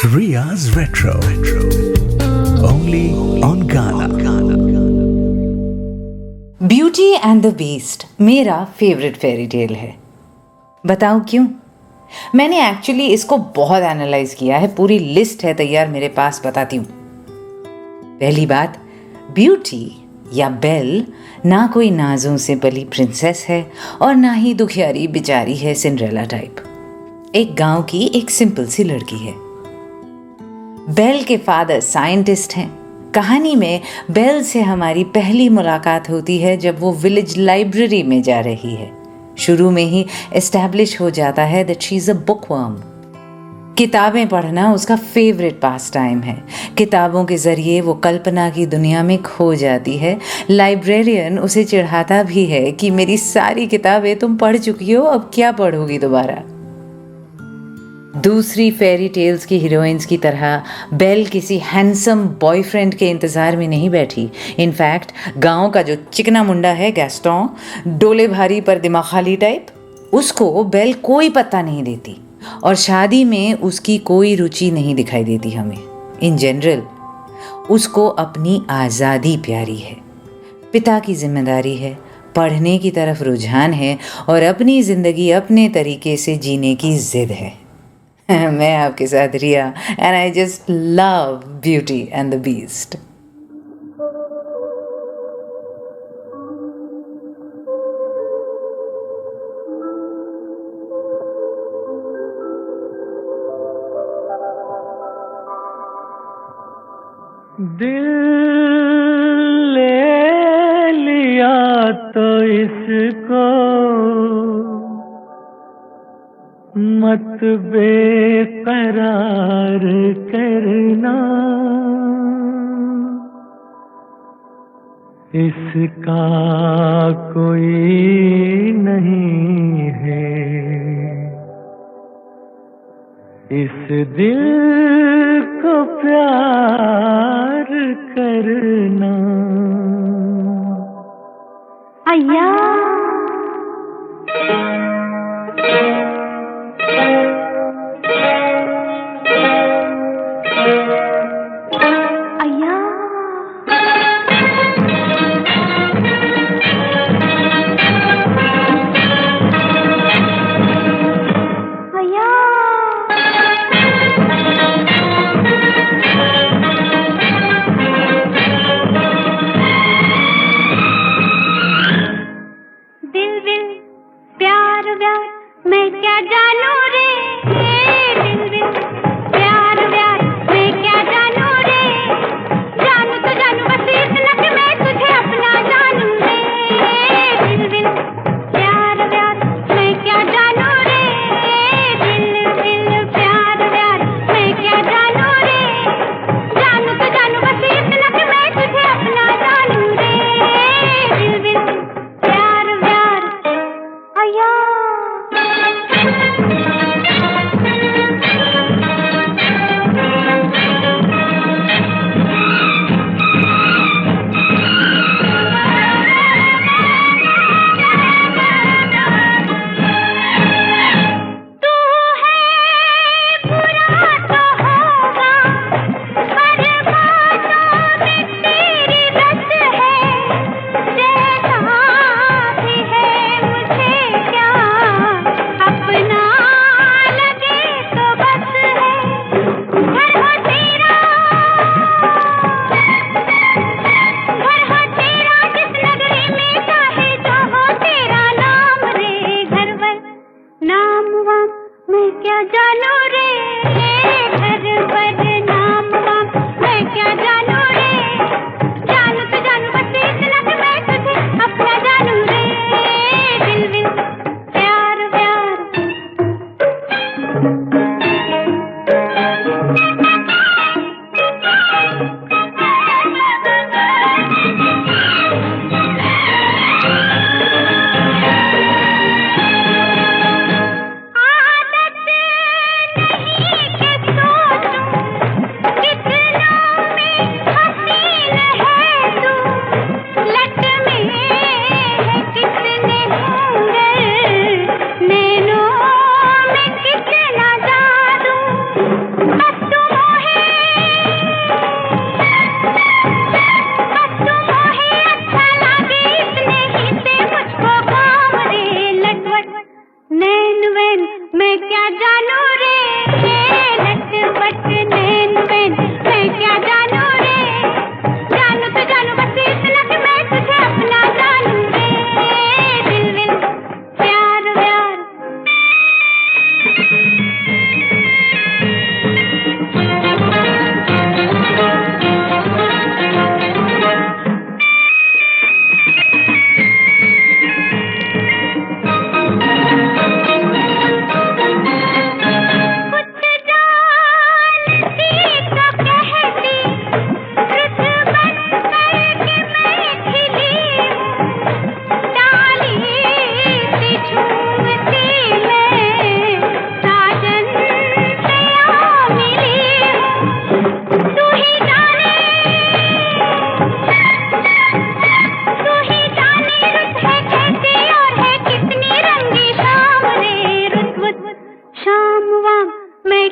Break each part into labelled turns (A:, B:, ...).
A: Ria's Retro. Only on Ghana.
B: Beauty and the beast मेरा favourite fairy tale है। बताऊं क्यों? मैंने एक्चुअली इसको बहुत एनालाइज किया है, पूरी लिस्ट है तैयार मेरे पास, बताती हूँ। पहली बात, ब्यूटी या बेल ना कोई नाजों से पली प्रिंसेस है और ना ही दुखियारी बेचारी है सिंड्रेला टाइप। एक गांव की एक सिंपल सी लड़की है। बेल के फादर साइंटिस्ट हैं। कहानी में बेल से हमारी पहली मुलाकात होती है जब वो विलेज लाइब्रेरी में जा रही है। शुरू में ही एस्टैब्लिश हो जाता है that she is a bookworm. किताबें पढ़ना उसका फेवरेट पास टाइम है। किताबों के जरिए वो कल्पना की दुनिया में खो जाती है। लाइब्रेरियन उसे चिढ़ाता भी है कि मेरी सारी किताबें तुम पढ़ चुकी हो, अब क्या पढ़ोगी दोबारा। दूसरी फेरी टेल्स की हीरोइंस की तरह बेल किसी हैंडसम बॉयफ्रेंड के इंतजार में नहीं बैठी। इनफैक्ट गांव का जो चिकना मुंडा है गैस्टोन, डोले भारी पर दिमाग खाली टाइप, उसको बेल कोई पत्ता नहीं देती और शादी में उसकी कोई रुचि नहीं दिखाई देती हमें। इन जनरल उसको अपनी आज़ादी प्यारी है, पिता की जिम्मेदारी है, पढ़ने की तरफ रुझान है और अपनी ज़िंदगी अपने तरीके से जीने की जिद है। मैं आपके साथ Riya and I just love beauty and the beast.
C: दिल ले लिया तो इसको मत बेकरार करना, इसका कोई नहीं है इस दिल को प्यार करना।
D: अय्या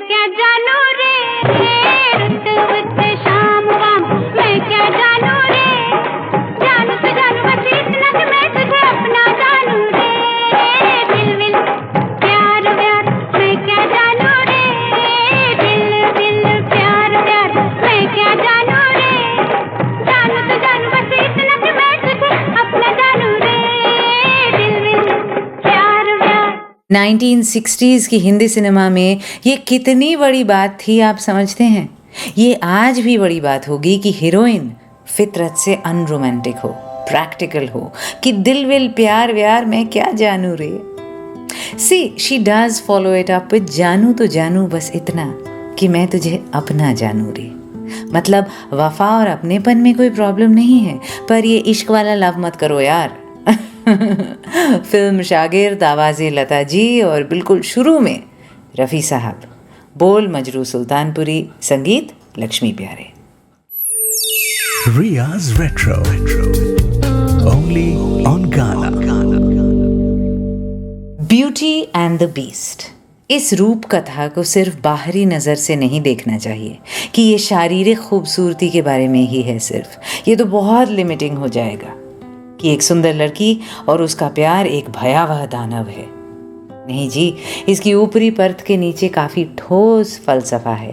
D: क्या जानू रे रुत वक्त शाम वाम मैं क्या जानू रे जानू तो जानू बस इतना कि मैं तुझे अपना जानू रे दिल विल प्यार व्यार मैं क्या जानू रे दिल विल प्यार व्यार मैं क्या जानू रे जानू तो जानू बस इतना कि मैं तुझे अपना जानू रे दिल विल प्यार व्यार।
B: 1960s की हिंदी सिनेमा में ये कितनी बड़ी बात थी आप समझते हैं? ये आज भी बड़ी बात होगी कि हीरोइन फितरत से अनरोमांटिक हो, प्रैक्टिकल हो, कि दिल विल प्यार व्यार मैं क्या जानू रे। See she does follow it up with जानू तो जानू बस इतना कि मैं तुझे अपना जानू रे। मतलब वफा और अपनेपन में कोई प्रॉब्लम नहीं है, पर ये इश्क वाला लव मत करो यार। फिल्म शागिर्द, आवाज़ें लता जी और बिल्कुल शुरू में रफ़ी साहब, बोल मजरू सुल्तानपुरी, संगीत लक्ष्मी प्यारे।
A: Ria's Retro. Only on Ghana.
B: Beauty and the beast, इस रूप कथा को सिर्फ बाहरी नज़र से नहीं देखना चाहिए कि ये शारीरिक खूबसूरती के बारे में ही है सिर्फ। ये तो बहुत लिमिटिंग हो जाएगा कि एक सुंदर लड़की और उसका प्यार एक भयावह दानव है। नहीं जी, इसकी ऊपरी परत के नीचे काफ़ी ठोस फलसफा है।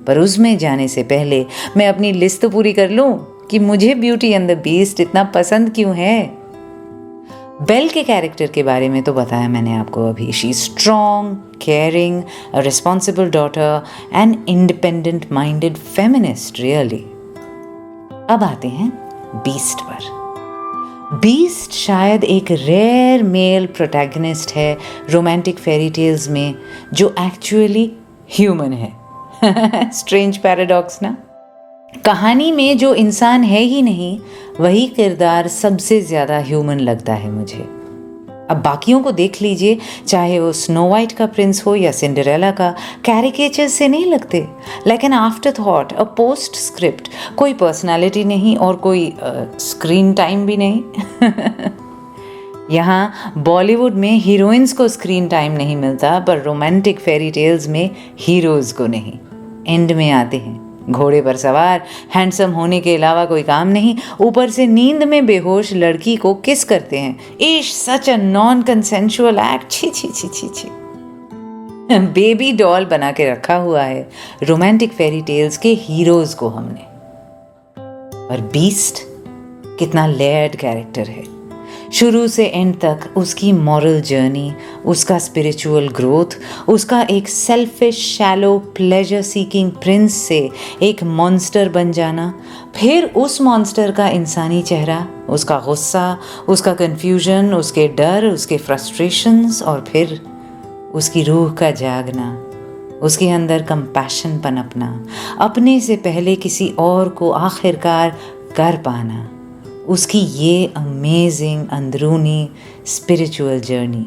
B: पर उसमें जाने से पहले मैं अपनी लिस्ट तो पूरी कर लूँ कि मुझे ब्यूटी एंड द बीस्ट इतना पसंद क्यों है। बेल के कैरेक्टर के बारे में तो बताया मैंने आपको अभी। She strong, caring, a responsible daughter and independent minded feminist really. अब आते हैं बीस्ट पर। बीस्ट शायद एक रेयर मेल प्रोटैगनिस्ट है रोमांटिक फेरी टेल्स में जो एक्चुअली ह्यूमन है। स्ट्रेंज पैराडॉक्स ना। कहानी में जो इंसान है ही नहीं, वही किरदार सबसे ज़्यादा ह्यूमन लगता है मुझे। अब बाकियों को देख लीजिए, चाहे वो स्नो वाइट का प्रिंस हो या सिंड्रेला का, कैरिकेचर से नहीं लगते, लेकिन आफ्टर थॉट, अ पोस्ट स्क्रिप्ट, कोई पर्सनालिटी नहीं और कोई स्क्रीन टाइम भी नहीं। यहाँ बॉलीवुड में हीरोइंस को स्क्रीन टाइम नहीं मिलता, पर रोमांटिक फेरी टेल्स में हीरोज़ को नहीं। एंड में आते हैं घोड़े पर सवार, हैंडसम होने के अलावा कोई काम नहीं, ऊपर से नींद में बेहोश लड़की को किस करते हैं। इश सच अ नॉन कंसेंशुअल एक्ट। छी छी छी छी छी। बेबी डॉल बना के रखा हुआ है रोमांटिक फेरी टेल्स के हीरोज को हमने। और बीस्ट कितना लेयर्ड कैरेक्टर है। शुरू से एंड तक उसकी मॉरल जर्नी, उसका स्पिरिचुअल ग्रोथ, उसका एक selfish shallow pleasure seeking Prince से एक मॉन्स्टर बन जाना, फिर उस मॉन्स्टर का इंसानी चेहरा, उसका गुस्सा, उसका कन्फ्यूजन, उसके डर, उसके फ्रस्ट्रेशंस, और फिर उसकी रूह का जागना, उसके अंदर कंपैशन पनपना, अपने से पहले किसी और को आखिरकार कर पाना, उसकी ये अमेजिंग अंदरूनी स्पिरिचुअल जर्नी।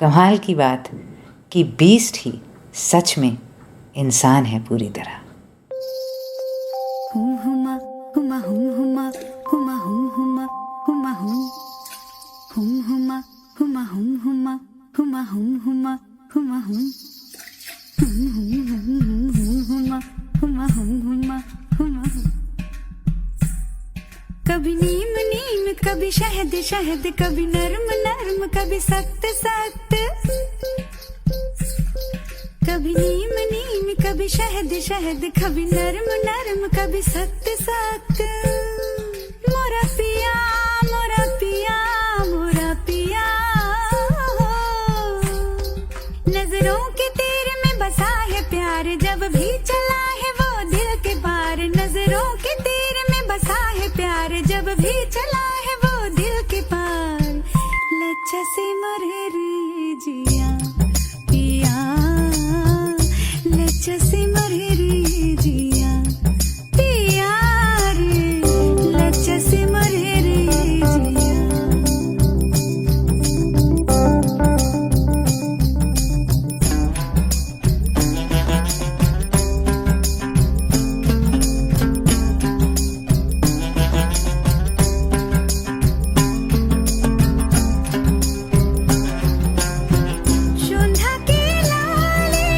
B: कमाल की बात कि बीस्ट ही सच में इंसान है पूरी तरह।
E: कभी नीम नीम, कभी शहद शहद, कभी नर्म नर्म, कभी सख्त सख्त। कभी नीम नीम, कभी शहद शहद, कभी नर्म नर्म, कभी सख्त सख्त। मोरा पिया मोरा पिया मोरा पिया, नजरों के तीर में बसा है प्यार, जब भी चला है वो दिल के पार। नजरों के तीर में बसा है प्यार, जब भी चला है वो दिल के पार। लच्छा से मरे रे जिया पिया, लच्छा से मरे रे जिया पिया रे, लच्छा से मरे रे जिया। शोंधा के लाले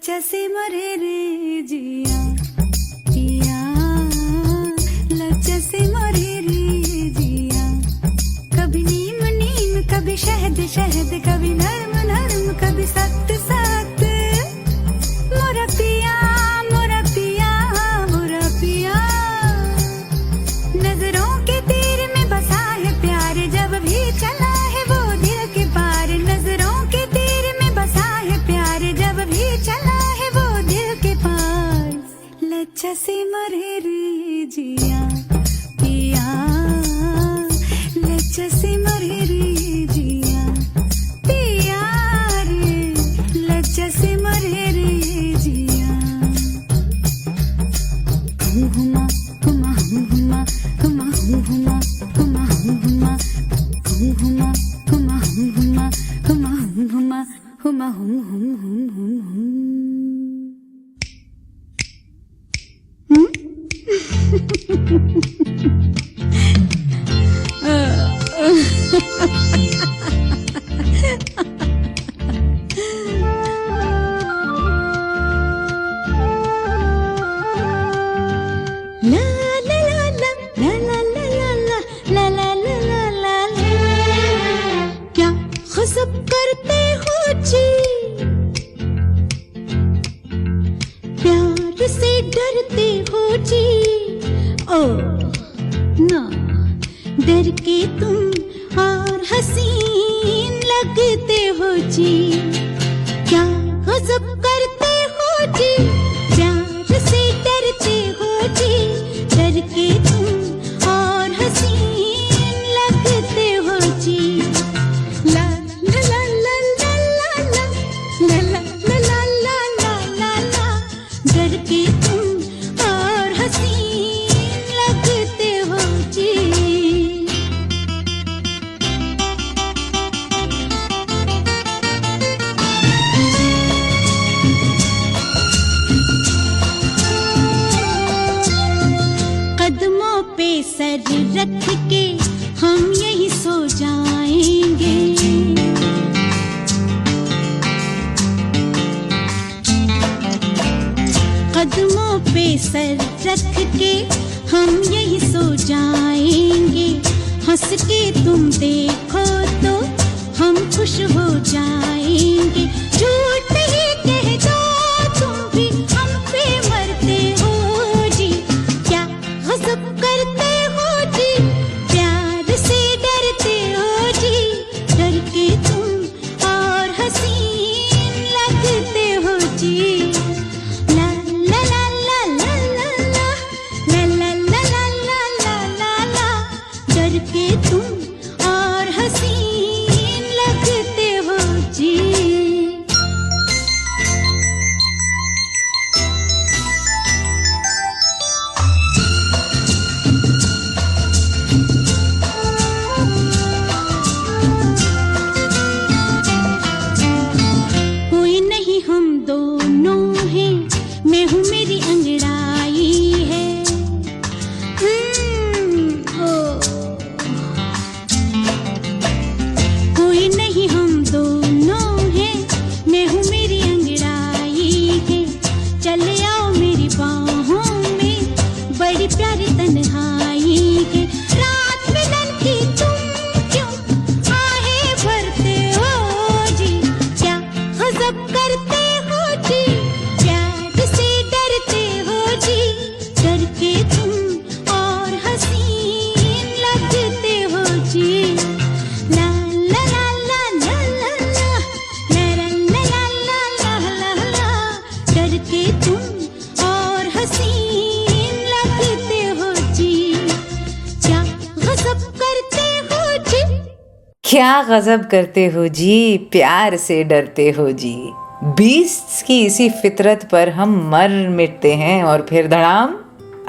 E: लच्चा से मरे रे जिया पिया, लच्चा से मरे रे जिया। कभी नीम नीम, कभी शहद शहद, कभी नरम नरम, कभी सख्त सख्त। मोरा पिया, मोरा पिया, मोरा पिया। नजरों के तीर में बसा है प्यार, जब भी चला है वो दिल के पार। नजरों के तीर में बसा है प्यार, जब भी चला है वो दिल के पार। लच्चा से मरे रे जिया पिया, लच्चा से मरे रे जिया पिया रे, लच्चा से मरे रे जिया। हुमा हुमा हुमा हुमा हुमा हुमा हुमा हुमा हुमा हुमा हुमा हुमा हुमा हुम। क्या गज़ब करते हो जी, प्यार से डरते हो जी। ओ ना, डर के तुम और हसीन लगते हो जी। क्या गज़ब करते हो जी, प्यार से डरते हो जी। डर के तुम और हसीन लगते हो जी। ला la la la la la la la la la la la ला। डर के तुम और हसीन लगते हो जी। कदमों पे सर रख के हम यही सो जाएंगे। कदमों पे सर रख के हम यही सो जाएंगे। हंस के तुम देखो तो हम खुश हो जाएंगे। झूठ ही कह दो तुम भी हम पे मरते हो जी। क्या गज़ब करते हो जी, प्यार से डरते हो जी। डर के तुम और हसीन लगते हो जी। ला la la la la la la la la la la la la ला। डर के तुम और हसीन लगते हो जी। कोई नहीं हम दोनों हैं, मैं हूँ मेरी अंगड़ाई है। कोई नहीं हम दोनों हैं, मैं हूँ मेरी अंगड़ाई है। चले आओ मेरी बाहों में, बड़ी प्यारी तन्हाई है। रात मिलन की तुम क्यों आहें भरते हो जी। क्या गज़ब करते हो जी, प्यार से डरते हो जी। डर के तुम और हसीन लगते हो जी। ला la la la la la la la la la la la ला। डर के तुम और हसीन लगते हो जी। क्या गज़ब करते हो जी।
B: क्या गजब करते हो जी, प्यार से डरते हो जी। बीस्ट्स की इसी फितरत पर हम मर मिटते हैं और फिर धड़ाम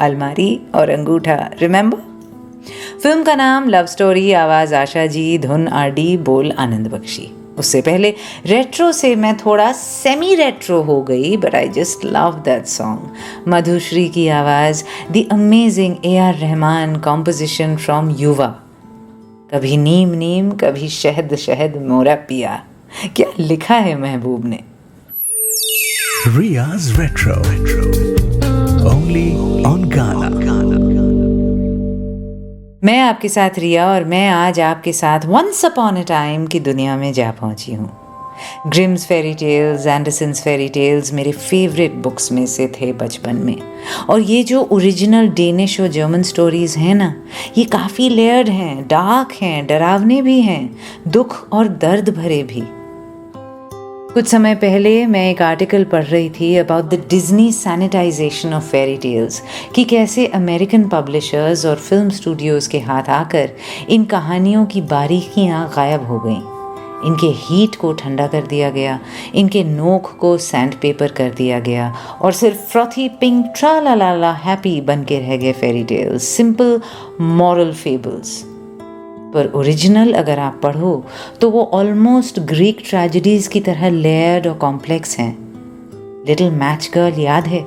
B: अलमारी और अंगूठा। रिमेंबर? फिल्म का नाम लव स्टोरी, आवाज आशा जी, धुन आरडी, बोल आनंद बख्शी। उससे पहले रेट्रो से मैं थोड़ा सेमी रेट्रो हो गई, but I just love that song. Madhushree की आवाज, the amazing AR Rahman composition from युवा। कभी नीम नीम, कभी शहद शहद मोरा पिया। क्या लिखा है महबूब ने।
A: Ria's Retro. Only on Ghana.
B: मैं आपके साथ रिया और मैं आज आपके साथ वंस अपॉन अ टाइम की दुनिया में जा पहुंची हूँ। Grimms fairy tales, Andersen's fairy tales मेरे फेवरेट बुक्स में से थे बचपन में। और ये जो ओरिजिनल डेनिश और जर्मन स्टोरीज़ हैं ना, ये काफ़ी लेयर्ड हैं, डार्क हैं, डरावने भी हैं, दुख और दर्द भरे भी। कुछ समय पहले मैं एक आर्टिकल पढ़ रही थी about the Disney sanitization of fairy tales कि कैसे अमेरिकन पब्लिशर्स और फिल्म स्टूडियोज़ के हाथ आकर इन कहानियों की बारीकियाँ गायब हो गईं। इनके हीट को ठंडा कर दिया गया, इनके नोक को सैंड पेपर कर दिया गया और सिर्फ frothy pink tra la la la happy बन के रह गए fairy tales, simple moral fables. पर ओरिजिनल अगर आप पढ़ो तो वो ऑलमोस्ट ग्रीक ट्रेजेडीज़ की तरह लेयर्ड और कॉम्प्लेक्स हैं। लिटिल मैच गर्ल याद है?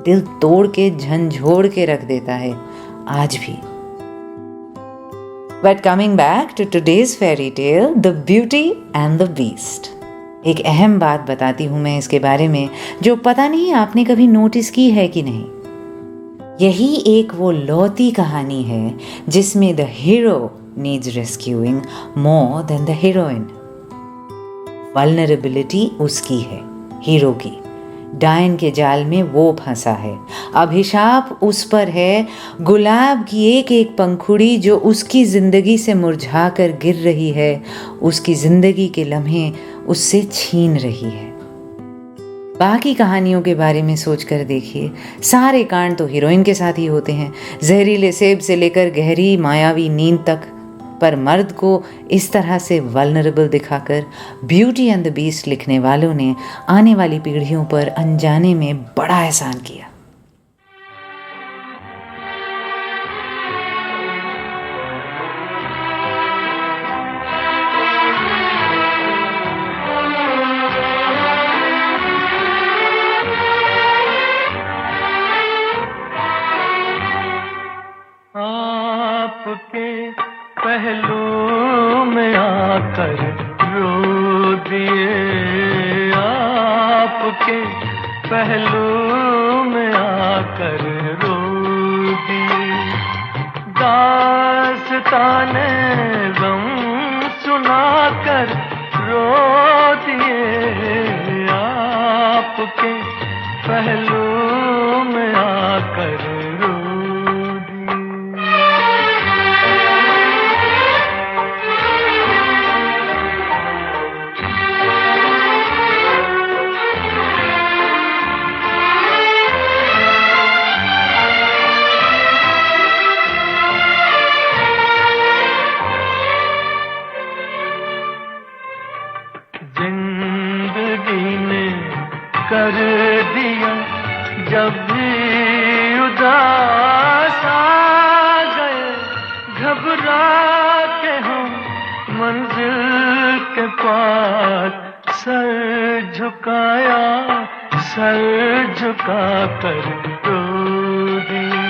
B: दिल तोड़ के झंझोड़ के रख देता है आज भी। But coming back to today's fairy tale, The Beauty and the Beast. एक अहम बात बताती हूँ मैं इसके बारे में जो पता नहीं आपने कभी नोटिस की है कि नहीं। यही एक वो लौती कहानी है जिसमें the hero needs rescuing more than the heroine. Vulnerability उसकी है, हीरो की। डायन के जाल में वो फंसा है, अभिशाप उस पर है, गुलाब की एक एक पंखुड़ी जो उसकी जिंदगी से मुरझा कर गिर रही है, उसकी जिंदगी के लम्हे उससे छीन रही है। बाकी कहानियों के बारे में सोच कर देखिए, सारे कांड तो हीरोइन के साथ ही होते हैं, जहरीले सेब से लेकर गहरी मायावी नींद तक। पर मर्द को इस तरह से वल्नरेबल दिखाकर ब्यूटी एंड द बीस्ट लिखने वालों ने आने वाली पीढ़ियों पर अनजाने में बड़ा एहसान किया।
C: आपके पहलू में आकर रो दिए, आपके पहलू में आकर रो दिए, दास्ताने गम सुनाकर रो दिए, आपके पहलू में आकर रो दिए। जिंदगी ने कर दिया जब भी उदास आ गए, घबरा के हम मंजिल के पास सर झुकाया, सर झुका कर रो दिए,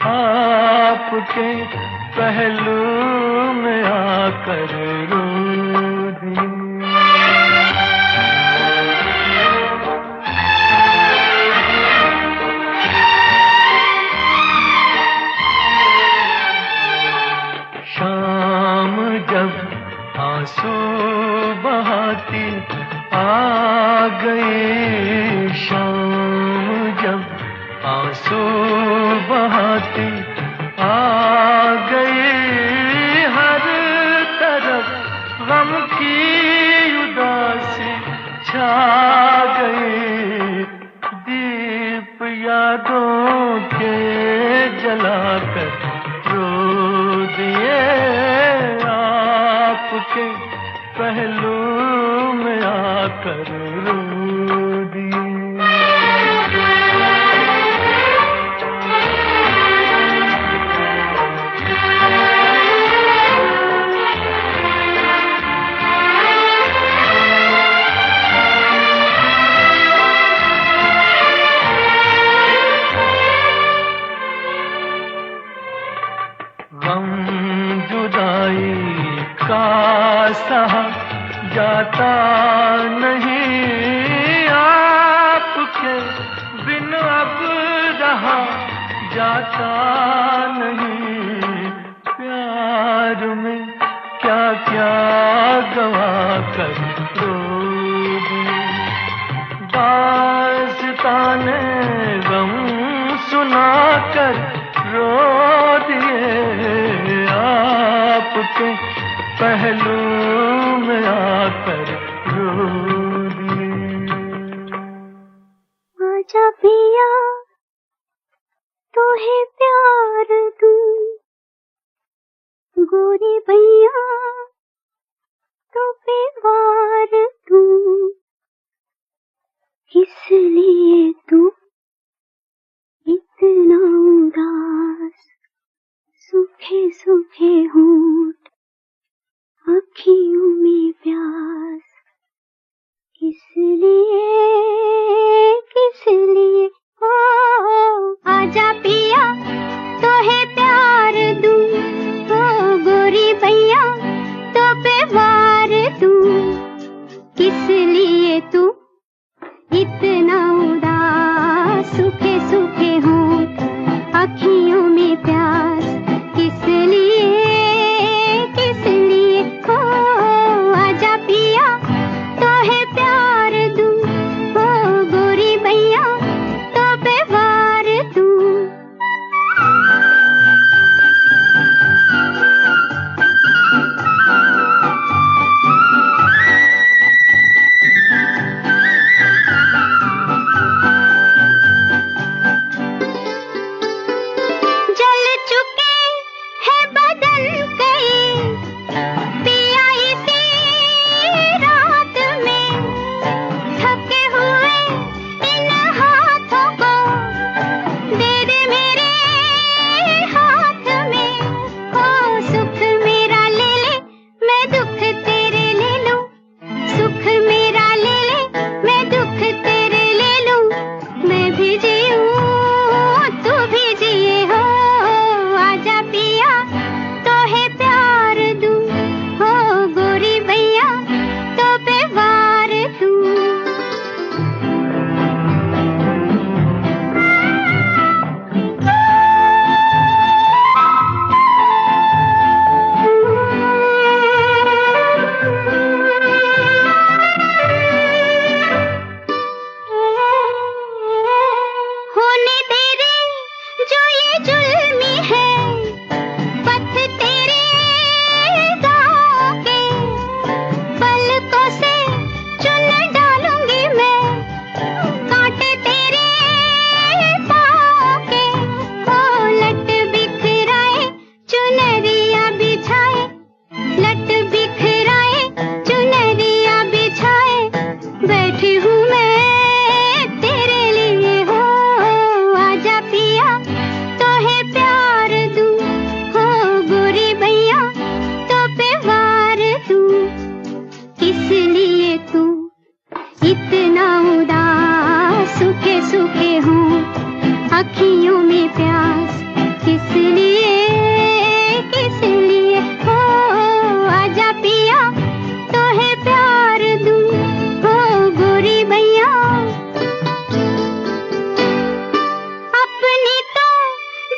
C: आपके पहलू में आकर रो दिए। शाम जब आंसू बहाती आ गई, शाम जब आंसू बहाती आ गई, हर तरफ गम की उदासी छा गई, दीप यादों के जलाकर रो दिए, आपके पहलू में आकर रो दिए। गम जुदाई का सहा जाता नहीं, पता नहीं प्यार में क्या क्या गवा कर रो दिए। दास्ताने गम सुना कर रो दिए, आपके पहलू में आकर रो दिए।
D: आजा पिया तोहे प्यार दूं, गोरी भैया तो पे वार दूं, किस लिए तू इतना उदास, सूखे सूखे होंठ अखियों में प्यास, किस लिए ओ आजा पिया तोहे प्यार दूं, ओ गोरी भैया तो पे वार दूं, किस लिए तू इतना उदास, सूखे सूखे होंठ अखियों में प्यास, किस लिए ओ आजा पिया तोहे प्यार दूं, ओ गोरी भैया तो पे वार दूं। जल चुके हैं बदन कई पिया इसी रात में, थके हुए इन हाथों को दे दे मेरे हाथ में, ओ सुख मेरा ले ले मैं दुख तेरे ले लूं, सुख मेरा ले ले मैं दुख तेरे ले लूं, मैं भी जीऊं तू भी जिए हो, आजा पिया तोहे प्यार दूं, हो गोरी भैया तो पे वार दूं। होने तेरे जो ये जुल्मी है, पथ तेरे गाँव के, पलकों से चुन डालूंगी मैं, कांटे तेरे पाँव के, ओ लट बिखराए चुनरिया बिछाए, लट बिखराए चुनरिया बिछाए, बैठी हूँ मैं तेरे लिए हो, आजा पिया तोहे प्यार दूं, हो गोरी भैया तो पे वार दूं, किस लिए तू इतना उदास, सूखे सूखे हों अखियों में प्यास, किस लिए हो आजा पिया तोहे प्यार दूं, हो गोरी भैया। अपनी तो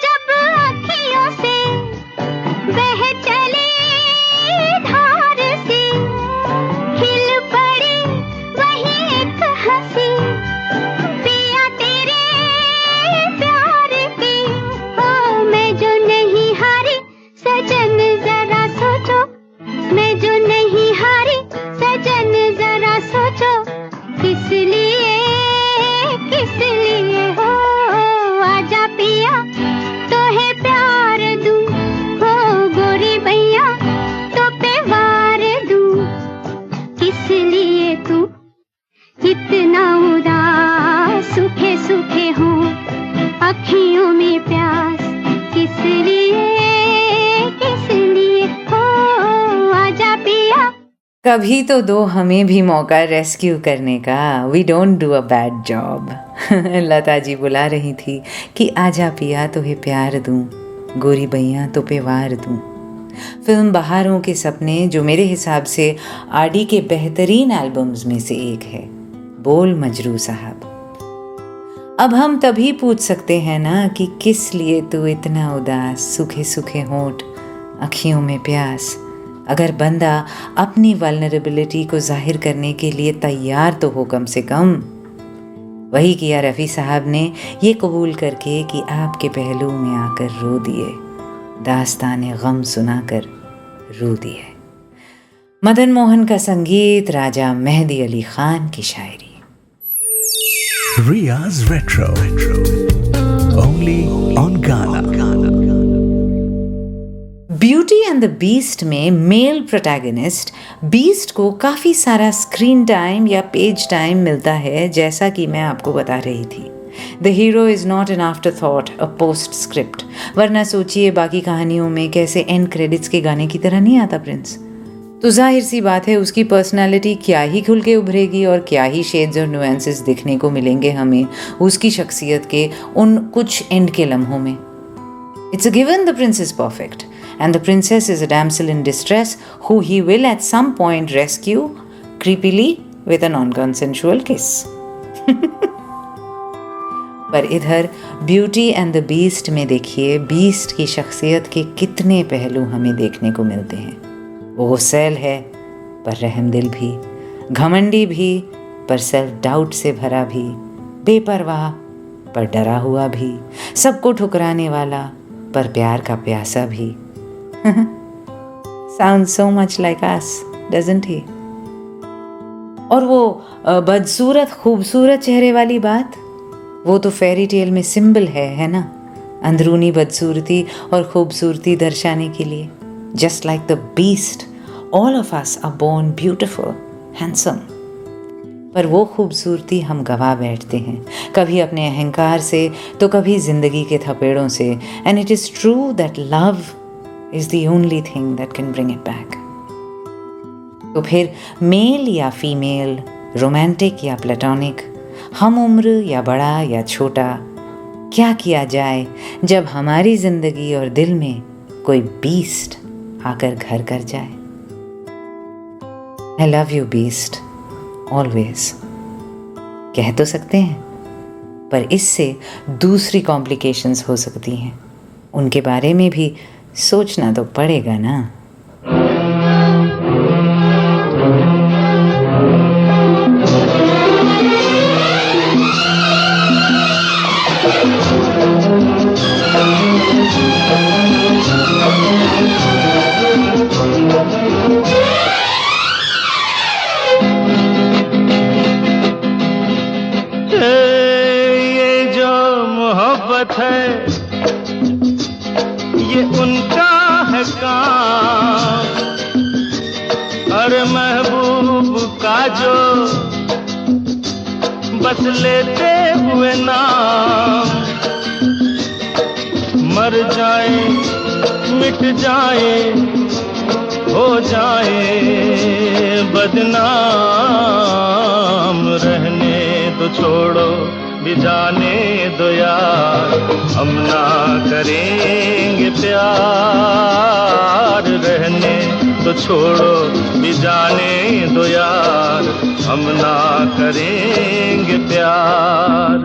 D: जब अखियों से बह चली धार सी, खिल पड़ी वही एक हंसी, पिया तेरे प्यार की, ओ मैं जो नहीं हारी सजन जरा सोचो, मैं जो नहीं हारी सजन जरा सोचो, किस लिए हो आजा पिया तोहे प्यार दूं, हो गोरी भैया तो पे वार दूं, किस लिए तू इतना उदास, सूखे सूखे हों अखियों में प्यास, किस लिए हो आजा पिया।
B: कभी तो दो हमें भी मौका रेस्क्यू करने का, we don't do a bad job. Lata ji बुला रही थी कि आजा पिया तोहे प्यार दूं, गोरी भैया तो पे वार दूं। फिल्म बहारों के सपने, जो मेरे हिसाब से आरडी के बेहतरीन एल्बम्स में से एक है, बोल मजरू साहब। अब हम तभी पूछ सकते हैं ना कि किस लिए तू इतना उदास, सूखे सूखे होंठ, अखियों में प्यास। अगर बंदा अपनी वल्नरेबिलिटी को जाहिर करने के लिए तैयार तो हो कम से कम। वही किया रफ़ी साहब ने, ये कबूल करके कि आपके पहलू में आकर रो दिए, दास्ताने गम सुनाकर रो दिए। मदन मोहन का संगीत, राजा मेहदी अली खान की शायरी।
A: Riya's Retro. Only on Ghana.
B: Beauty and the beast में मेल प्रोटैगनिस्ट बीस्ट को काफ़ी सारा स्क्रीन टाइम या पेज टाइम मिलता है, जैसा कि मैं आपको बता रही थी। The hero is not an after thought, a post script. वरना सोचिए बाकी कहानियों में कैसे एंड क्रेडिट्स के गाने की तरह नहीं आता प्रिंस। तो जाहिर सी बात है उसकी पर्सनालिटी क्या ही खुल के उभरेगी और क्या ही शेड्स और नुएंसेस दिखने को मिलेंगे हमें उसकी शख्सियत के उन कुछ एंड के लम्हों में। It's a given the Prince is perfect and the princess is a damsel in distress who he will at some point rescue creepily with a non-consensual kiss. पर इधर ब्यूटी एंड द बीस्ट में देखिए, beast की शख्सियत के कितने पहलू हमें देखने को मिलते हैं। वो गुस्सैल है पर रहमदिल भी, घमंडी भी पर सेल्फ डाउट से भरा भी, बेपरवाह पर डरा हुआ भी, सबको ठुकराने वाला पर प्यार का प्यासा भी। Sounds so much like us, doesn't he? और वो बदसूरत खूबसूरत चेहरे वाली बात, वो तो फेरी टेल में सिंबल है ना, अंदरूनी बदसूरती और खूबसूरती दर्शाने के लिए। Just like the beast, all of us are born beautiful, handsome. पर वो खूबसूरती हम गवा बैठते हैं, कभी अपने अहंकार से तो कभी जिंदगी के थपेड़ों से। And it is true that love is the only thing that can bring it back. तो फिर मेल या फीमेल, रोमांटिक या प्लेटोनिक, हम उम्र या बड़ा या छोटा, क्या किया जाए जब हमारी जिंदगी और दिल में कोई बीस्ट आकर घर कर जाए। I love you beast, always कह तो सकते हैं, पर इससे दूसरी कॉम्प्लिकेशंस हो सकती हैं। उनके बारे में भी सोचना तो पड़ेगा ना।
C: ये जो मोहब्बत है ये उनका है काम, अरे महबूब का जो बस लेते हुए नाम, मर जाए मिट जाए हो जाए बदनाम, रहने तो छोड़ो भी जाने दो यार, हम ना करेंगे प्यार। रहने तो छोड़ो भी जाने दो यार, हम ना करेंगे प्यार।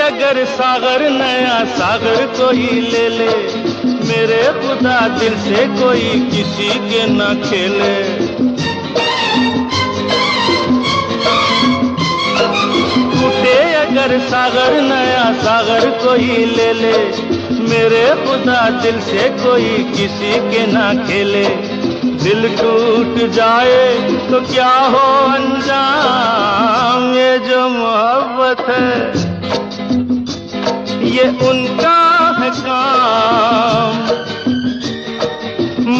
C: अगर सागर नया सागर कोई ले ले, मेरे खुदा दिल से कोई किसी के न खेले। टूटे अगर सागर नया सागर कोई ले ले, मेरे खुदा दिल से कोई किसी के न खेले। दिल टूट जाए तो क्या हो अंजाम, ये जो मोहब्बत है ये उनका है काम,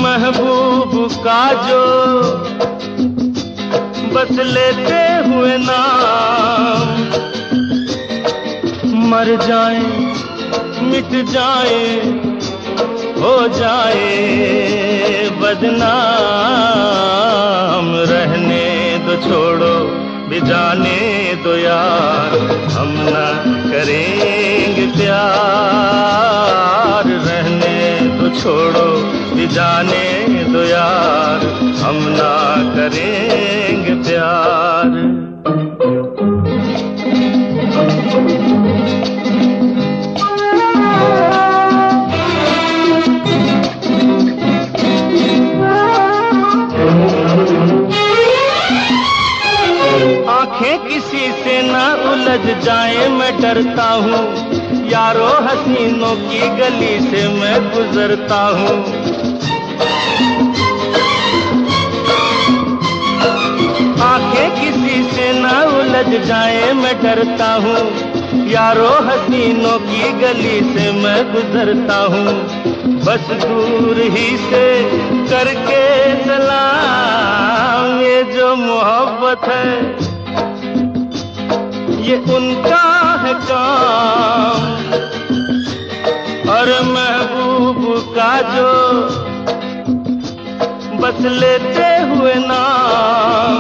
C: महबूब का जो बस लेते हुए नाम, मर जाए मिट जाए हो जाए बदनाम। रहने दो छोड़ो भी जाने दो यार, हम ना करेंगे प्यार। रहने दो छोड़ो भी जाने दो यार, हम ना करेंगे प्यार। आंखें किसी से ना उलझ जाए मैं डरता हूँ, यारो हसीनों की गली से मैं गुजरता हूँ। आंखें किसी से ना उलझ जाए मैं डरता हूँ, यारो हसीनों की गली से मैं गुजरता हूँ। बस दूर ही से करके सलाम, ये जो मोहब्बत है ये उनका है काम, और महबूब का जो बस लेते हुए नाम,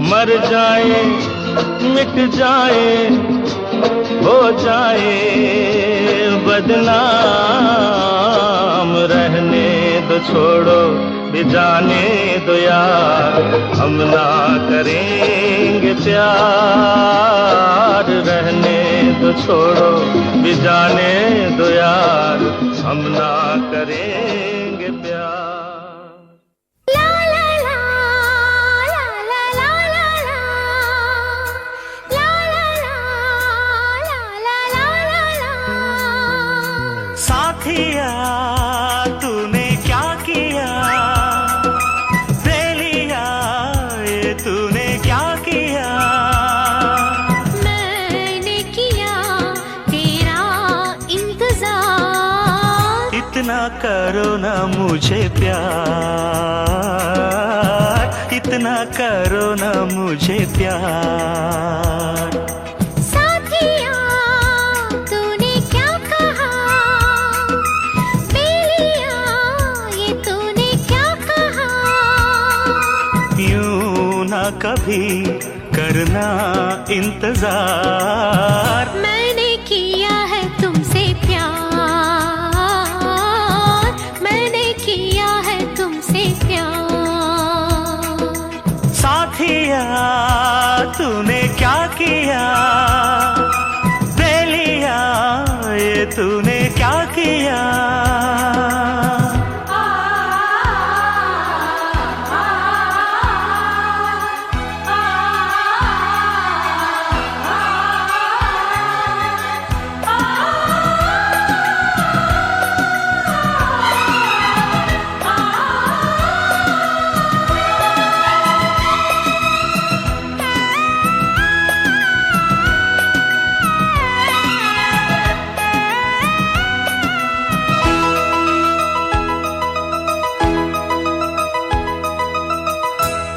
C: मर जाए मिट जाए हो जाए बदनाम। रहने दो छोड़ो भी जाने दो यार, हम ना करेंगे प्यार। रहने दो छोड़ो भी जाने दो यार, हम ना करेंगे प्यार।
D: ला la la la la la la la la la la la ला।
F: साथिया तूने क्या किया, बेलिया ये तूने क्या किया।
D: मैंने किया तेरा इंतजार,
F: इतना करो ना मुझे प्यार, इतना करो ना मुझे प्यार।
D: साथिया तूने क्या कहा, बेलिया ये तूने क्या कहा।
F: यूं ना कभी करना इंतजार,
D: मैंने किया है तुमसे प्यार, मैंने किया है तुमसे प्यार।
F: साथिया तूने क्या किया, बेलिया ये तूने क्या किया।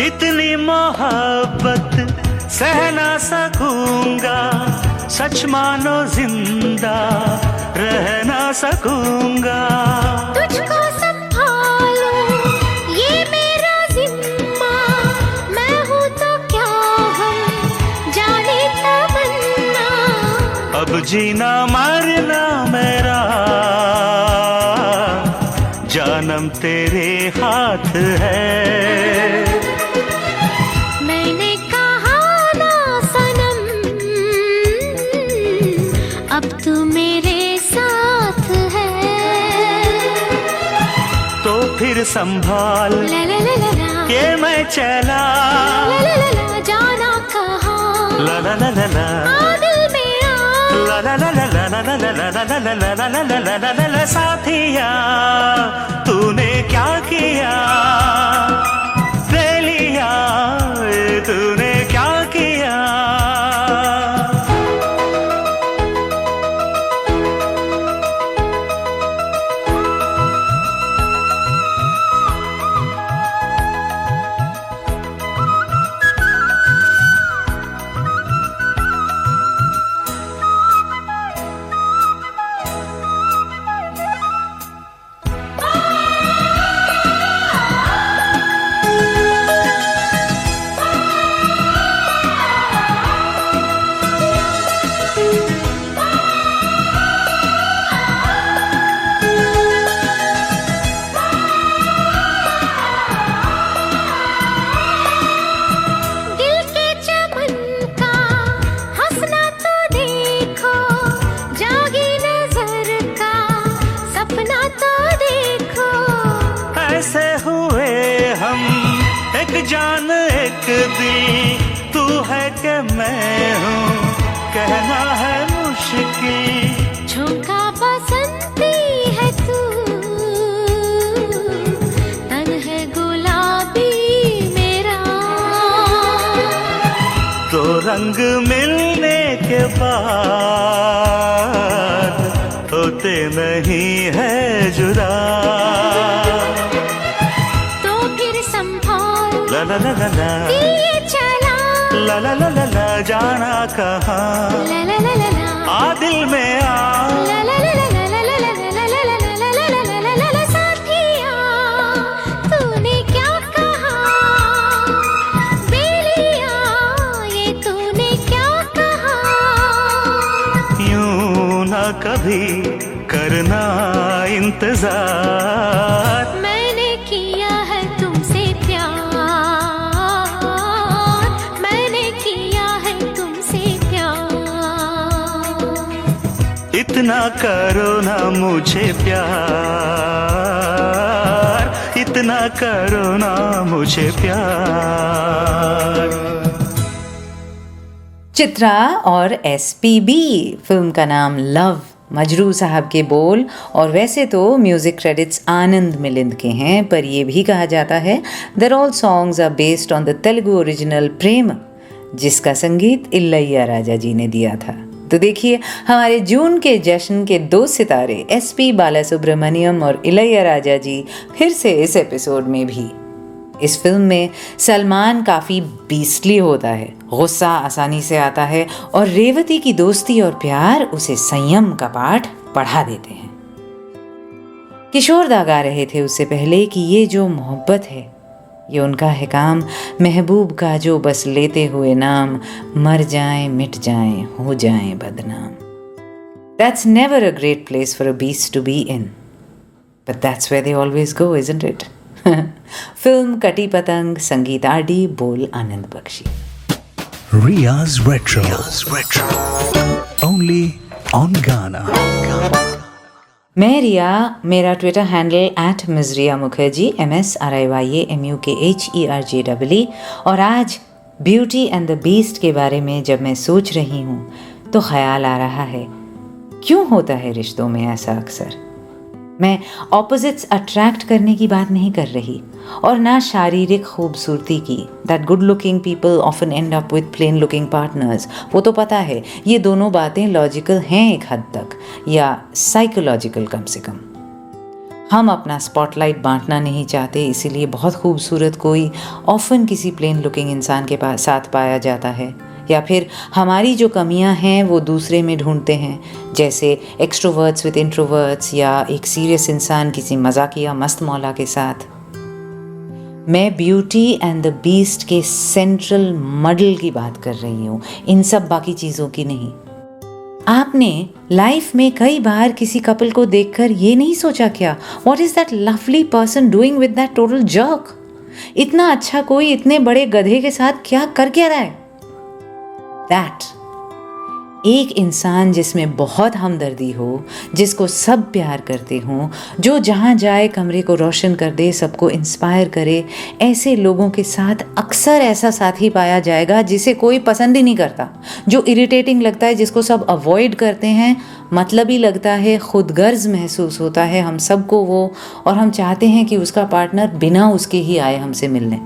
F: इतनी मोहब्बत सह ना सकूंगा, सच मानो जिंदा रह ना सकूंगा।
D: तुझको संभालो ये मेरा जिम्मा, मैं हूँ तो क्या हम जाने तमन्ना।
F: अब जीना मरना मेरा जानम तेरे हाथ है।
D: मैंने कहा ना सनम, अब तू मेरे साथ है।
F: तो फिर संभाल
D: ला ला ला ला ला,
F: के मैं चला,
D: ला ला ला ला, जाना कहाँ,
F: ला ला ला ला ला,
D: आ दिल में आ।
F: ला la la la la la la la la la la la la la la ला। साथिया तूने क्या किया, बेलिया तूने क्या किया। जान एक दिल तू है कि मैं हूँ, कहना है मुश्किल।
D: झोंका बसंती है तू, तन है गुलाबी मेरा।
F: तो रंग मिलने के बाद होते नहीं है जुदा।
D: तो फिर संभाल
F: ला ला ला ला ला,
D: दिए चला
F: ला ला ला ला ला, जाना कहाँ
D: ला ला ला ला ला,
F: आ दिल में आ।
D: ला la la la la la la la la la la la la la la ला। साथिया तूने क्या कहा, बेलिया ये तूने क्या कहा।
F: यूं ना कभी करना इंतजार,
D: मैंने किया है तुमसे प्यार, मैंने किया है तुमसे प्यार।
F: इतना करो ना मुझे प्यार, इतना करो ना मुझे प्यार।
B: चित्रा और एसपीबी, फिल्म का नाम लव, मजरू साहब के बोल। और वैसे तो म्यूज़िक क्रेडिट्स आनंद मिलिंद के हैं, पर ये भी कहा जाता है that all songs are based on the Telugu original Prem, जिसका संगीत इलैया राजा जी ने दिया था। तो देखिए, हमारे जून के जश्न के दो सितारे एसपी बालासुब्रमण्यम और इलैया राजा जी फिर से इस एपिसोड में भी। इस फिल्म में सलमान काफ़ी बीस्टली होता है, गुस्सा आसानी से आता है और रेवती की दोस्ती और प्यार उसे संयम का पाठ पढ़ा देते हैं। किशोर दा गा रहे थे उससे पहले कि ये जो मोहब्बत है ये उनका है काम, महबूब का जो बस लेते हुए नाम, मर जाएं मिट जाएं हो जाएं बदनाम। That's never a great place for a beast to be in, but that's where they always go, isn't it? Film कटी पतंग, संगीत आरडी, बोल आनंद Bakshi.
A: Riya's Retro. Only on Ghana.
B: मैं रिया, मेरा ट्विटर हैंडल @मिजरिया मुखर्जी, MSRIYAMUKHERJEE। और आज ब्यूटी एंड द बीस्ट के बारे में जब मैं सोच रही हूँ तो ख्याल आ रहा है, क्यों होता है रिश्तों में ऐसा अक्सर। मैं ऑपोजिट्स अट्रैक्ट करने की बात नहीं कर रही, और ना शारीरिक खूबसूरती की, that good looking people often and up with plane looking partners. वो तो पता है, ये दोनों बातें लॉजिकल हैं एक हद तक, या साइकोलॉजिकल कम से कम। हम अपना स्पॉटलाइट बांटना नहीं चाहते, इसीलिए बहुत खूबसूरत कोई ऑफन किसी प्लेन लुकिंग इंसान के साथ पाया जाता है, या फिर हमारी जो कमियां हैं वो दूसरे में ढूंढते हैं, जैसे एक्सट्रोवर्ट्स विद इंट्रोवर्ट्स, या एक सीरियस इंसान किसी मजाकिया मस्त मौला के साथ। मैं ब्यूटी एंड द बीस्ट के सेंट्रल मॉडल की बात कर रही हूँ, इन सब बाकी चीज़ों की नहीं। आपने लाइफ में कई बार किसी कपल को देखकर ये नहीं सोचा क्या, what is that lovely person doing with that total jerk? इतना अच्छा कोई इतने बड़े गधे के साथ क्या कर क्या रहा है? दैट एक इंसान जिसमें बहुत हमदर्दी हो, जिसको सब प्यार करते हों, जो जहाँ जाए कमरे को रोशन कर दे, सबको इंस्पायर करे, ऐसे लोगों के साथ अक्सर ऐसा साथी पाया जाएगा जिसे कोई पसंद ही नहीं करता, जो इरिटेटिंग लगता है, जिसको सब अवॉइड करते हैं, मतलबी लगता है, खुदगर्ज महसूस होता है हम सबको वो, और हम चाहते हैं कि उसका पार्टनर बिना उसके ही आए हमसे मिलने।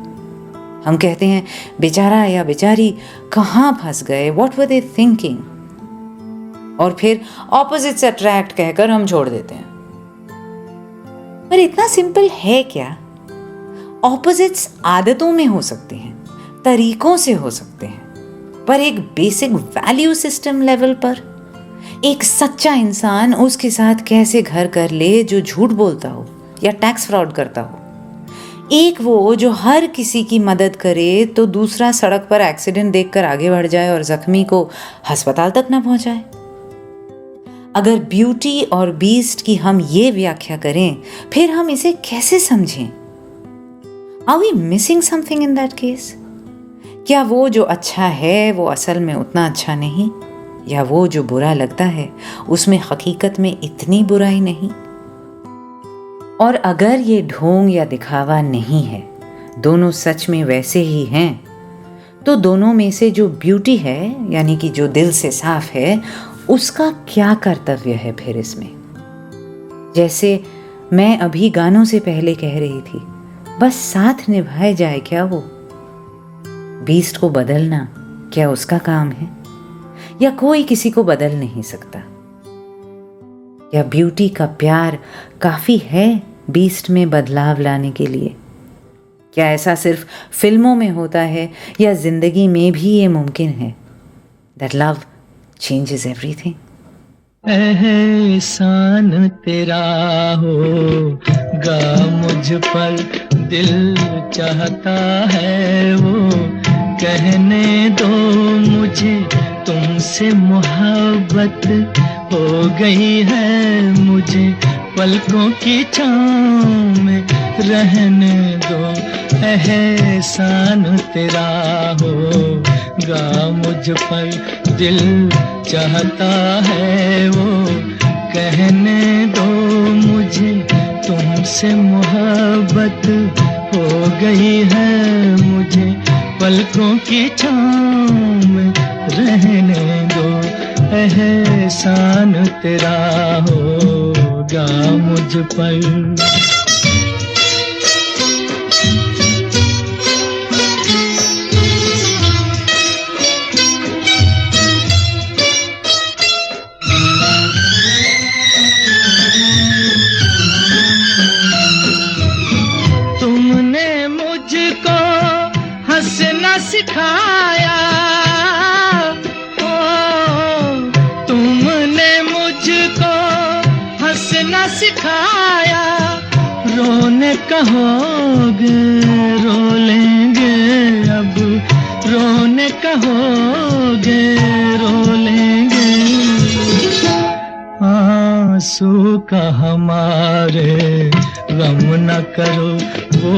B: हम कहते हैं बेचारा या बेचारी कहाँ फंस गए, व्हाट वर दे थिंकिंग, और फिर ऑपोजिट्स अट्रैक्ट कहकर हम छोड़ देते हैं। पर इतना सिंपल है क्या? ऑपोजिट्स आदतों में हो सकते हैं, तरीकों से हो सकते हैं, पर एक बेसिक वैल्यू सिस्टम लेवल पर एक सच्चा इंसान उसके साथ कैसे घर कर ले जो झूठ बोलता हो या टैक्स फ्रॉड करता हो, एक वो जो हर किसी की मदद करे तो दूसरा सड़क पर एक्सीडेंट देखकर आगे बढ़ जाए और जख्मी को अस्पताल तक ना पहुंचाए। अगर ब्यूटी और बीस्ट की हम ये व्याख्या करें, फिर हम इसे कैसे समझें? Are we missing something in that case? क्या वो जो अच्छा है वो असल में उतना अच्छा नहीं, या वो जो बुरा लगता है उसमें हकीकत में इतनी बुराई नहीं? और अगर ये ढोंग या दिखावा नहीं है, दोनों सच में वैसे ही हैं, तो दोनों में से जो ब्यूटी है, यानी कि जो दिल से साफ है, उसका क्या कर्तव्य है फिर इसमें? जैसे मैं अभी गानों से पहले कह रही थी, बस साथ निभाए जाए क्या वो? बीस्ट को बदलना क्या उसका काम है? या कोई किसी को बदल नहीं सकता? या ब्यूटी का प्यार काफी है बीस्ट में बदलाव लाने के लिए? क्या ऐसा सिर्फ फिल्मों में होता है या जिंदगी में भी ये मुमकिन है? That love changes everything.
G: एहसान तेरा होगा मुझ पर, दिल चाहता है वो कहने दो मुझे, तुमसे मोहब्बत हो गई है मुझे, पलकों की छाँव में रहने दो। एहसान तेरा होगा मुझ पर, दिल चाहता है वो कहने दो मुझे, तुमसे मोहब्बत हो गई है मुझे, पलकों की छाँव में रहने दो। एहसान तेरा होगा मुझ पर।
C: सिखाया ओ, तुमने मुझको हंसना सिखाया, रोने कहोगे रो लेंगे अब, रोने कहोगे रो लेंगे। आंसू का हमारे गम न करो, वो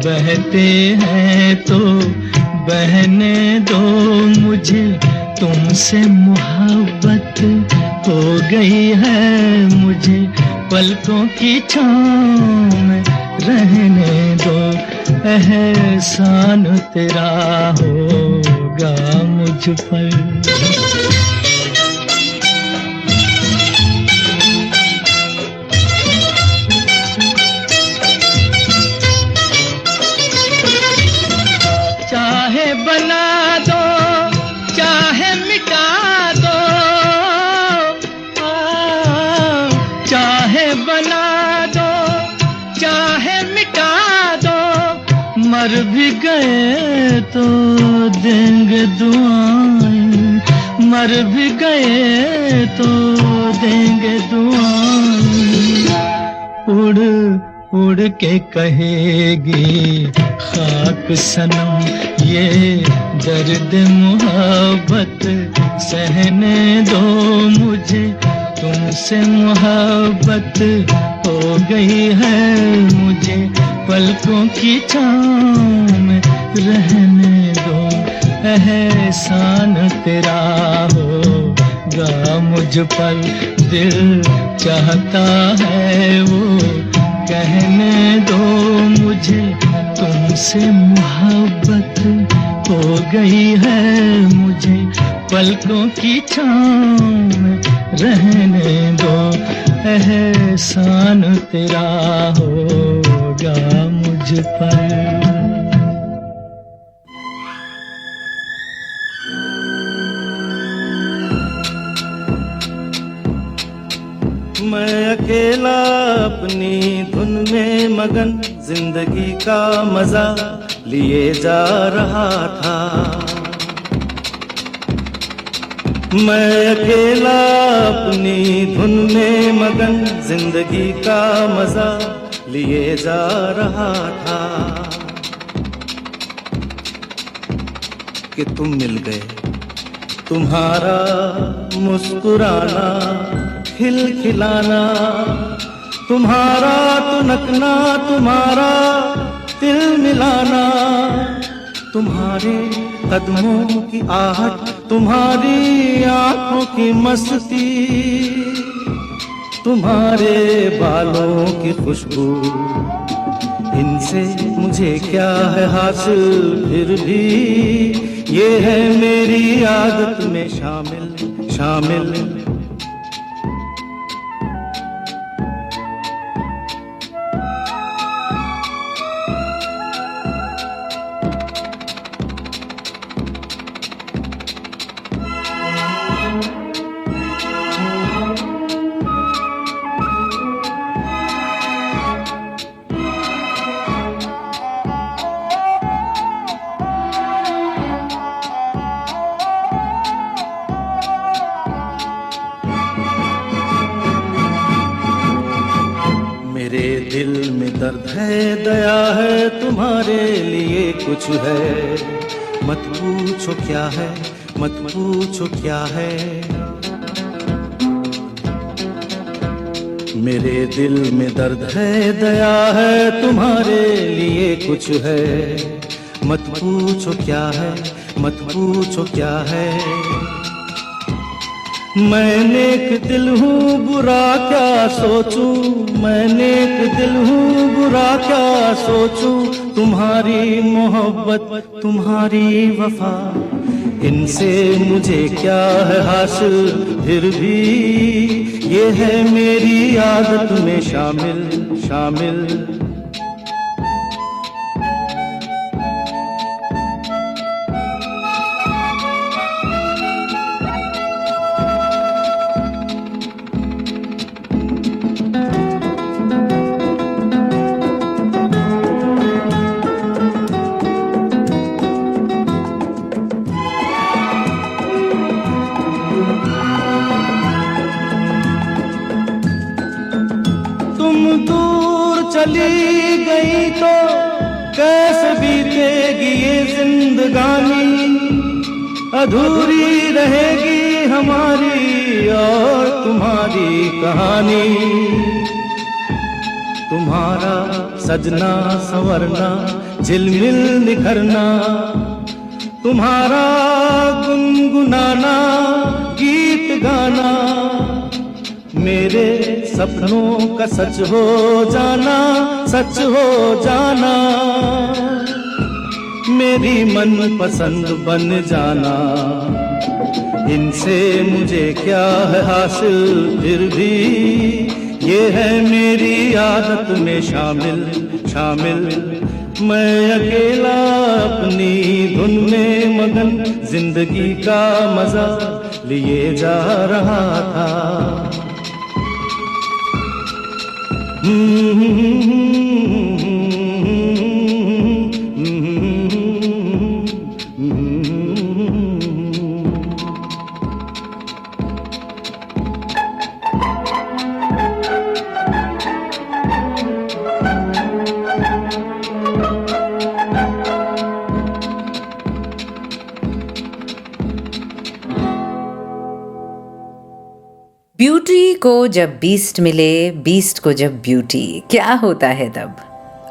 C: बहते हैं तो बहने दो मुझे, तुमसे मोहब्बत हो गई है मुझे, पलकों की छाँव में रहने दो। एहसान तेरा होगा मुझ पर। बना दो चाहे मिटा दो, चाहे बना दो चाहे मिटा दो, मर भी गए तो देंगे दुआएं, मर भी गए तो देंगे दुआएं। उड़ के कहेगी खाक सनम ये दर्द मोहब्बत, सहने दो मुझे, तुमसे मोहब्बत हो गई है मुझे, पलकों की छाँव में रहने दो। एहसान तेरा होगा मुझ पर, दिल चाहता है वो कहने दो मुझे, तुमसे मोहब्बत हो गई है मुझे, पलकों की छाँव में रहने दो। एहसान तेरा होगा मुझ पर।
H: मैं अकेला अपनी धुन में मगन, जिंदगी का मजा लिए जा रहा था। मैं अकेला अपनी धुन में मगन, जिंदगी का मजा लिए जा रहा था कि तुम मिल गए। तुम्हारा मुस्कुराना, खिलखिलाना, तुम्हारा तुनकना, तुम्हारा दिल मिलाना, तुम्हारे कदमों की आहट, तुम्हारी आंखों की मस्ती, तुम्हारे बालों की खुशबू, इनसे मुझे क्या है हासिल, फिर भी ये है मेरी आदत में शामिल शामिल। मेरे दिल में दर्द है, दया है, तुम्हारे लिए कुछ है। मत पूछो क्या है, मत पूछो क्या है। मेरे दिल में दर्द है, दया है, तुम्हारे लिए कुछ है। मत पूछो क्या है, मत पूछो क्या है। मैं नेक दिल हूँ, बुरा क्या सोचूं, मैं नेक दिल हूँ, बुरा क्या सोचूं। तुम्हारी मोहब्बत, तुम्हारी वफा, इनसे मुझे क्या है हासिल, फिर भी ये है मेरी आदत में शामिल शामिल। चली गई तो कैसे बीतेगी ये जिंदगानी, अधूरी रहेगी हमारी और तुम्हारी कहानी। तुम्हारा सजना संवरना, झिलमिल निखरना, तुम्हारा गुनगुनाना, गीत गाना, मेरे सपनों का सच हो जाना, सच हो जाना, मेरी मन पसंद बन जाना। इनसे मुझे क्या है हासिल, फिर भी ये है मेरी आदत में शामिल शामिल। मैं अकेला अपनी धुन में मगन, जिंदगी का मजा लिए जा रहा था।
B: ब्यूटी को जब बीस्ट मिले, बीस्ट को जब ब्यूटी, क्या होता है तब?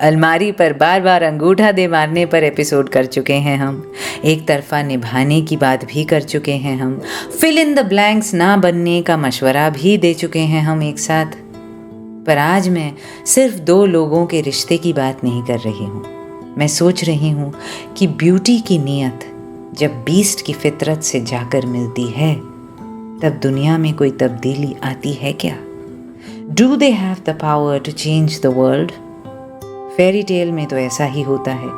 B: अलमारी पर बार बार अंगूठा दे मारने पर एपिसोड कर चुके हैं हम, एक तरफा निभाने की बात भी कर चुके हैं हम, फिल इन द ब्लैंक्स ना बनने का मशवरा भी दे चुके हैं हम एक साथ। पर आज मैं सिर्फ दो लोगों के रिश्ते की बात नहीं कर रही हूँ। मैं सोच रही हूँ कि ब्यूटी की नीयत जब बीस्ट की फितरत से जाकर मिलती है, तब दुनिया में कोई तब्दीली आती है क्या? Do they have the power to change the world? Fairy tale में तो ऐसा ही होता है।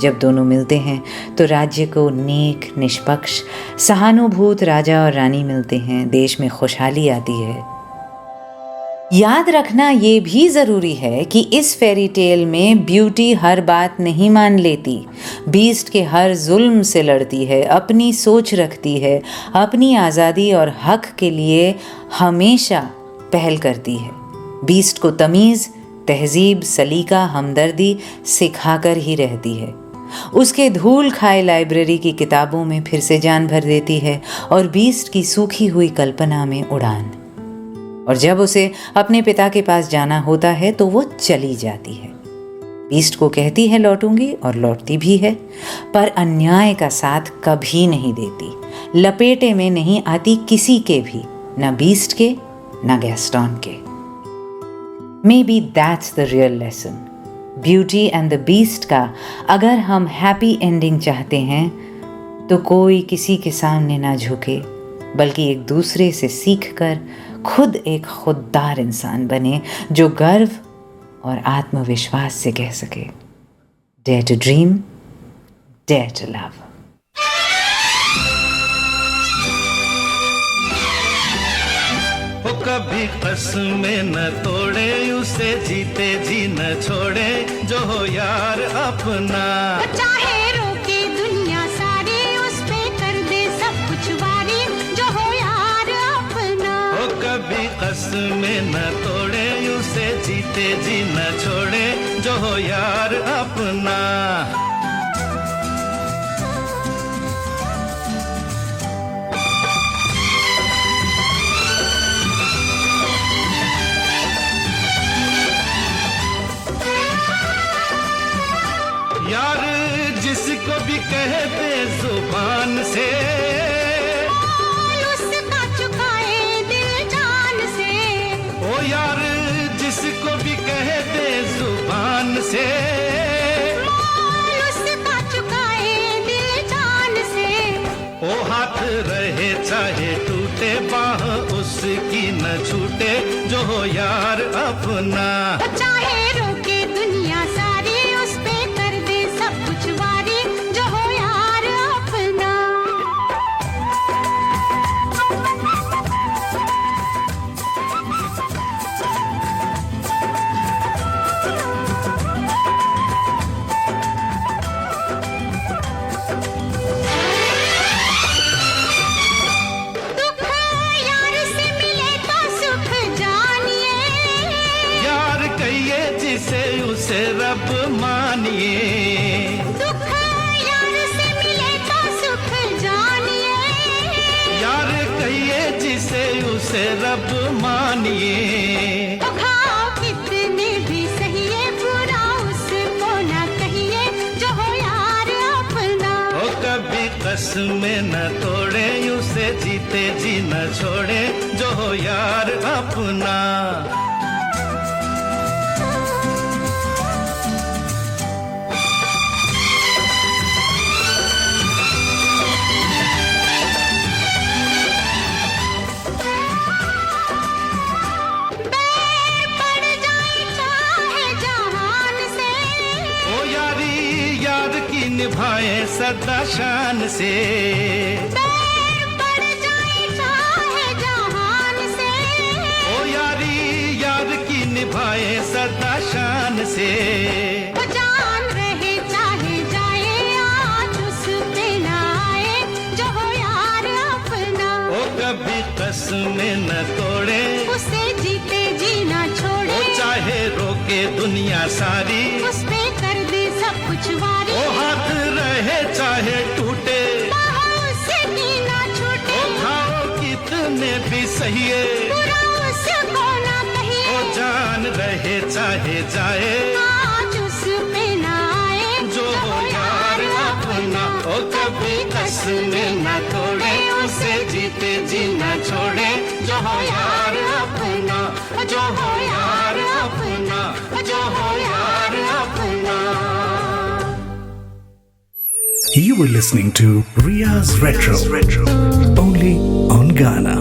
B: जब दोनों मिलते हैं तो राज्य को नेक, निष्पक्ष, सहानुभूत राजा और रानी मिलते हैं, देश में खुशहाली आती है। याद रखना ये भी ज़रूरी है कि इस फेरी टेल में ब्यूटी हर बात नहीं मान लेती, बीस्ट के हर जुल्म से लड़ती है, अपनी सोच रखती है, अपनी आज़ादी और हक के लिए हमेशा पहल करती है। बीस्ट को तमीज़, तहजीब, सलीका, हमदर्दी सिखाकर ही रहती है। उसके धूल खाए लाइब्रेरी की किताबों में फिर से जान भर देती है और बीस्ट की सूखी हुई कल्पना में उड़ान। और जब उसे अपने पिता के पास जाना होता है तो वो चली जाती है। बीस्ट को कहती है लौटूंगी और लौटती भी है, पर अन्याय का साथ कभी नहीं देती, लपेटे में नहीं आती किसी के भी, न बीस्ट के न गैस्टन के। Maybe that's the real lesson. Beauty and the beast का अगर हम हैप्पी एंडिंग चाहते हैं तो कोई किसी के सामने ना झुके, बल्कि एक दूसरे से सीखकर खुद एक खुददार इंसान बने जो गर्व और आत्मविश्वास से कह सके, dare to dream, dare to love.
H: वो कभी कसमें न तोड़े, उसे जीते जी न छोड़े, जो हो यार अपना।
E: चाहे रोके दुनिया सारी, उस पे कर दे सब कुछ वारी, जो हो यार अपना।
H: वो कभी कसमें न तोड़े, उसे जीते जी न छोड़े, जो हो यार अपना। यार जिसको भी कह दे जुबान से,
E: उसका चुकाए दिल जान से।
H: ओ यार जिसको भी कह दे जुबान से,
E: उसका चुकाए दिल जान से।
H: ओ हाथ रहे चाहे टूटे, बाह उसकी न छूटे, जो हो यार अपना।
E: चाहे रोके दुनिया सारी, उस पे कर दे सब कुछ वारी, जो हो यार अपना। दुख यार से मिले तो सुख जानिए,
H: यार कहिए जिसे उसे रब मानिए।
E: दुख यार से मिले तो सुख जानिए।
H: यार कहिए जिसे उसे रब मानिए।
E: तो घाव कितने भी सहिए, बुरा उसको ना कहिए, जो हो यार अपना।
H: ओ कभी कसमें न तोड़े, उसे जीते जी न छोड़े, जो हो यार अपना।
E: बैर पड़ जाए चाहे जहान से,
H: ओ यारी यार की निभाए सदा शान से।
E: बैर पड़ जाए चाहे जहान से।
H: ओ यारी यार की निभाए सदा शान से।
E: वो जान रहे चाहे जाए, आज उस पे ना आए, जो हो यार अपना।
H: ओ कभी कसमें न तोड़े,
E: उसे जीते जी ना
H: ओ
E: छोड़े,
H: चाहे रोके दुनिया सारी,
E: उस पे कर दे सब कुछ वारी।
H: ओ हाथ रहे चाहे टूटे,
E: बाहों से ही ना छूटे,
H: ओ घाव कितने भी सहिए,
E: बुरा उसको ना कहिए,
H: ओ जान रहे चाहे जाए,
E: आज उस पे ना आए,
H: जो हो यार अपना। ओ कभी कसमें न तोड़े, उसे जीते जी न छोड़े, जो हो यार अपना, जो हो यार अपना, जो हो यार अपना।
A: You were listening to Riya's Retro, only on Ghana.